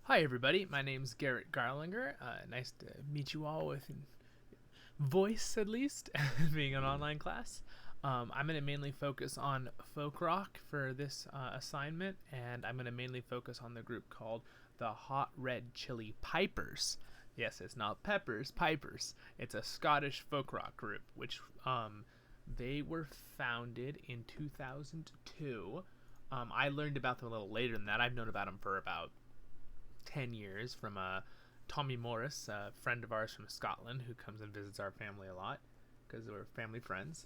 Hi, everybody. My name's Garrett Garlinger. Nice to meet you all with voice, at least, being an online class. I'm going to mainly focus on folk rock for this assignment, and I'm going to mainly focus on the group called the Hot Red Chili Pipers. Yes, it's not peppers, pipers. It's a Scottish folk rock group, which they were founded in 2002. I learned about them a little later than that. I've known about them for about 10 years from Tommy Morris, a friend of ours from Scotland who comes and visits our family a lot because we're family friends.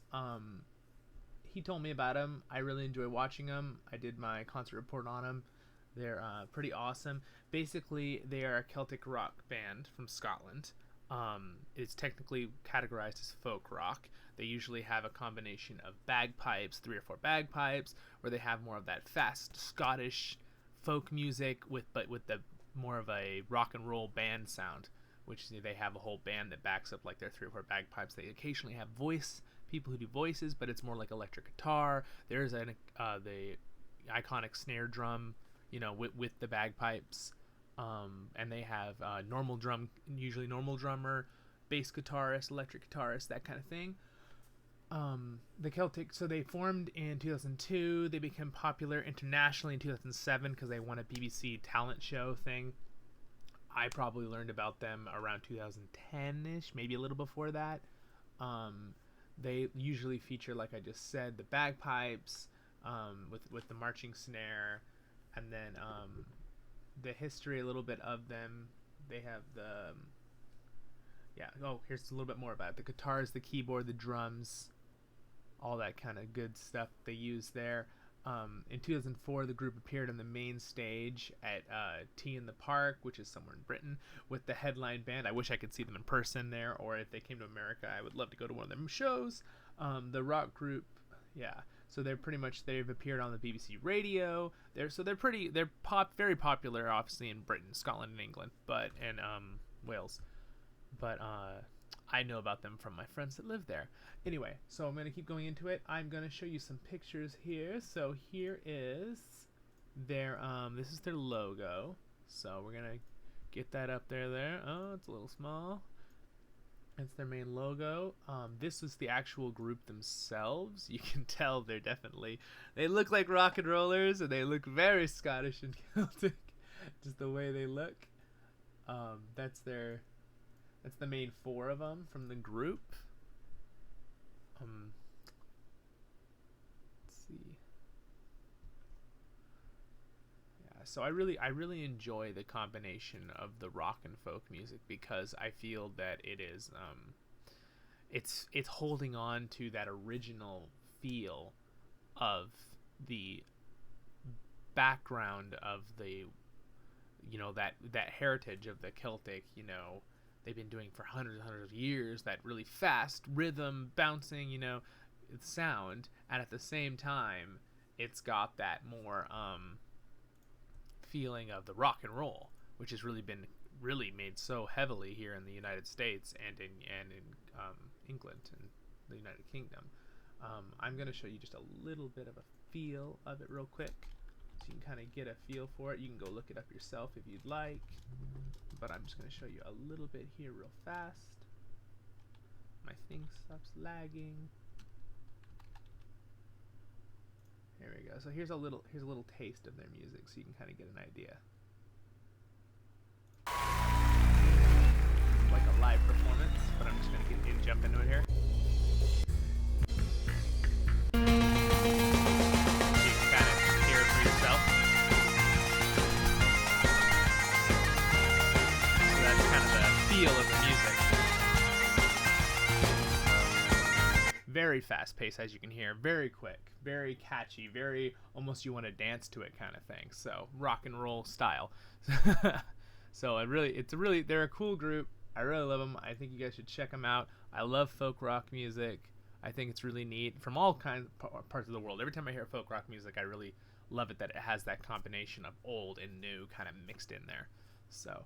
He told me about them. I really enjoy watching them. I did my concert report on them. They're pretty awesome. Basically, they are a Celtic rock band from Scotland. It's technically categorized as folk rock. They usually have a combination of bagpipes, 3 or 4 bagpipes, where they have more of that fast Scottish folk music with the more of a rock and roll band sound, which they have a whole band that backs up like their 3 or 4 bagpipes. They occasionally have people who do voices, but it's more like electric guitar. There's the iconic snare drum, with the bagpipes, and they have usually normal drummer, bass guitarist, electric guitarist, that kind of thing. The Celtic, so they formed in 2002. They became popular internationally in 2007 because they won a BBC talent show thing. I probably learned about them around 2010-ish, maybe a little before that. They usually feature, like I just said, the bagpipes, with the marching snare, and then the history a little bit of them. They have the here's a little bit more about it. The guitars, the keyboard, the drums, all that kind of good stuff they use there. In 2004, the group appeared on the main stage at Tea in the Park, which is somewhere in Britain, with the headline band. I wish I could see them in person there, or if they came to America, I would love to go to one of them shows. The rock group, yeah. So they've appeared on the BBC radio. They're very popular, obviously in Britain, Scotland, and England, and Wales. But I know about them from my friends that live there. Anyway, so I'm going to keep going into it. I'm going to show you some pictures here. So here is this is their logo. So we're going to get that up there. Oh, it's a little small. It's their main logo. This is the actual group themselves. You can tell they look like rock and rollers, and they look very Scottish and Celtic, just the way they look. That's the main 4 of them from the group. Let's see. Yeah, so I really enjoy the combination of the rock and folk music because I feel that it is it's holding on to that original feel of the background of the that heritage of the Celtic, they've been doing for hundreds and hundreds of years, that really fast rhythm bouncing, sound, and at the same time it's got that more feeling of the rock and roll, which has really been made so heavily here in the United States and in England and the United Kingdom. I'm going to show you just a little bit of a feel of it real quick, so you can kind of get a feel for it. You can go look it up yourself if you'd like, but I'm just going to show you a little bit here real fast. My thing stops lagging. Here we go. So here's a little taste of their music, so you can kind of get an idea. Like a live performance, but I'm just going to jump into it here. You can kind of hear it for yourself. So that's kind of the feel of the music. Very fast paced, as you can hear, very quick, very catchy, very almost you want to dance to it kind of thing. So rock and roll style. So they're a cool group. I really love them. I think you guys should check them out. I love folk rock music. I think it's really neat from all kinds of parts of the world. Every time I hear folk rock music, I really love it that it has that combination of old and new kind of mixed in there. So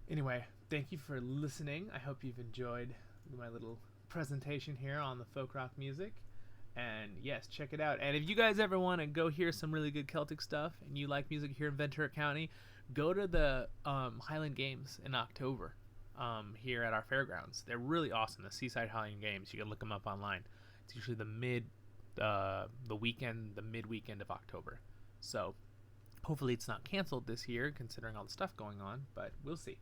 anyway, thank you for listening. I hope you've enjoyed my little presentation here on the folk rock music, And yes, check it out. And if you guys ever want to go hear some really good Celtic stuff and you like music here in Ventura County, go to the Highland Games in October here at our fairgrounds. They're really awesome. The Seaside Highland Games. You can look them up online. It's usually the mid weekend of October. So hopefully it's not canceled this year, considering all the stuff going on. But we'll see.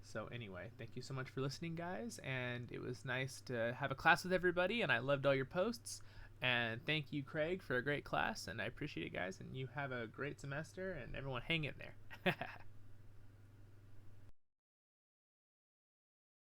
So anyway, thank you so much for listening, guys. And it was nice to have a class with everybody. And I loved all your posts. And thank you, Craig, for a great class. And I appreciate it, guys. And you have a great semester. And everyone hang in there.